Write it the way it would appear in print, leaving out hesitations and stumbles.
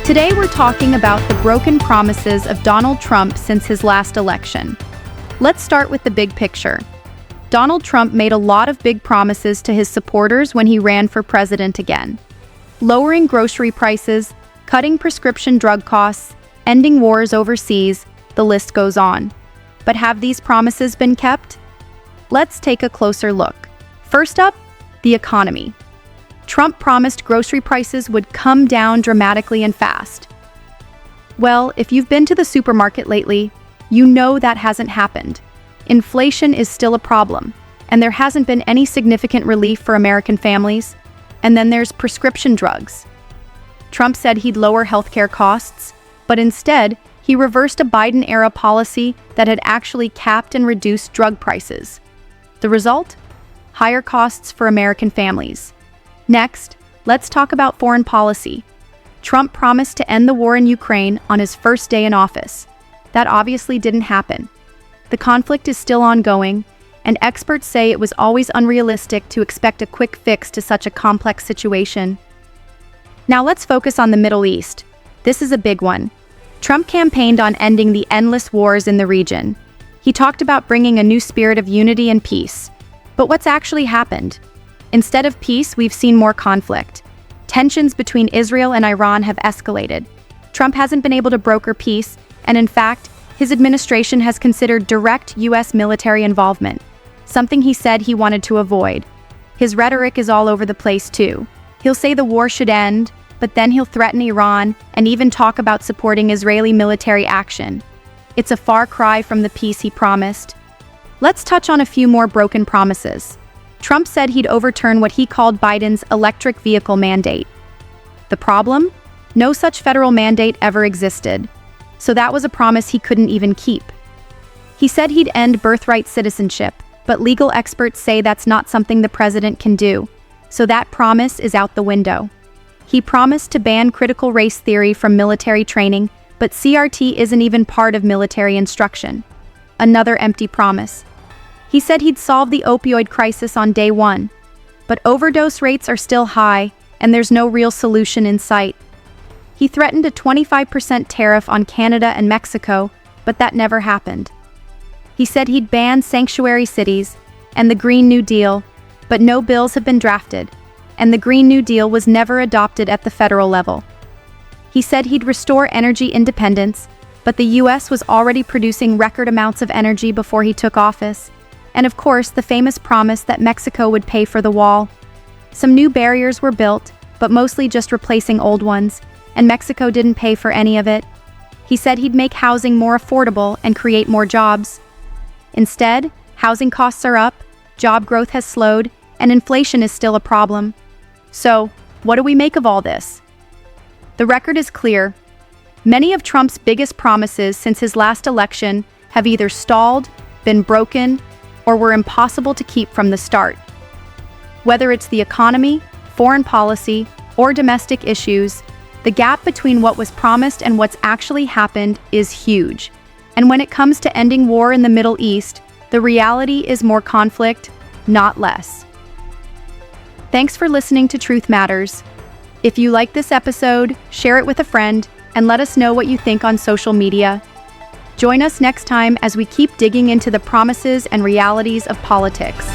Today we're talking about the broken promises of Donald Trump since his last election. Let's start with the big picture. Donald Trump made a lot of big promises to his supporters when he ran for president again. Lowering grocery prices, cutting prescription drug costs, ending wars overseas, the list goes on. But have these promises been kept? Let's take a closer look. First up, the economy. Trump promised grocery prices would come down dramatically and fast. Well, if you've been to the supermarket lately, you know that hasn't happened. Inflation is still a problem, and there hasn't been any significant relief for American families. And then there's prescription drugs. Trump said he'd lower healthcare costs, but instead, he reversed a Biden-era policy that had actually capped and reduced drug prices. The result? Higher costs for American families. Next, let's talk about foreign policy. Trump promised to end the war in Ukraine on his first day in office. That obviously didn't happen. The conflict is still ongoing, and experts say it was always unrealistic to expect a quick fix to such a complex situation. Now let's focus on the Middle East. This is a big one. Trump campaigned on ending the endless wars in the region. He talked about bringing a new spirit of unity and peace. But what's actually happened? Instead of peace, we've seen more conflict. Tensions between Israel and Iran have escalated. Trump hasn't been able to broker peace, and in fact, his administration has considered direct U.S. military involvement, something he said he wanted to avoid. His rhetoric is all over the place too. He'll say the war should end, but then he'll threaten Iran and even talk about supporting Israeli military action. It's a far cry from the peace he promised. Let's touch on a few more broken promises. Trump said he'd overturn what he called Biden's electric vehicle mandate. The problem? No such federal mandate ever existed. So that was a promise he couldn't even keep. He said he'd end birthright citizenship, but legal experts say that's not something the president can do. So that promise is out the window. He promised to ban critical race theory from military training, but CRT isn't even part of military instruction. Another empty promise. He said he'd solve the opioid crisis on day one, but overdose rates are still high, and there's no real solution in sight. He threatened a 25% tariff on Canada and Mexico, but that never happened. He said he'd ban sanctuary cities and the Green New Deal, but no bills have been drafted, and the Green New Deal was never adopted at the federal level. He said he'd restore energy independence, but the U.S. was already producing record amounts of energy before he took office. And of course, the famous promise that Mexico would pay for the wall. Some new barriers were built, but mostly just replacing old ones, and Mexico didn't pay for any of it. He said he'd make housing more affordable and create more jobs. Instead, housing costs are up, job growth has slowed, and inflation is still a problem. So, what do we make of all this? The record is clear. Many of Trump's biggest promises since his last election have either stalled, been broken, or were impossible to keep from the start. Whether it's the economy, foreign policy, or domestic issues, the gap between what was promised and what's actually happened is huge. And when it comes to ending war in the Middle East, the reality is more conflict, not less. Thanks for listening to Truth Matters. If you like this episode, share it with a friend, and let us know what you think on social media. Join us next time as we keep digging into the promises and realities of politics.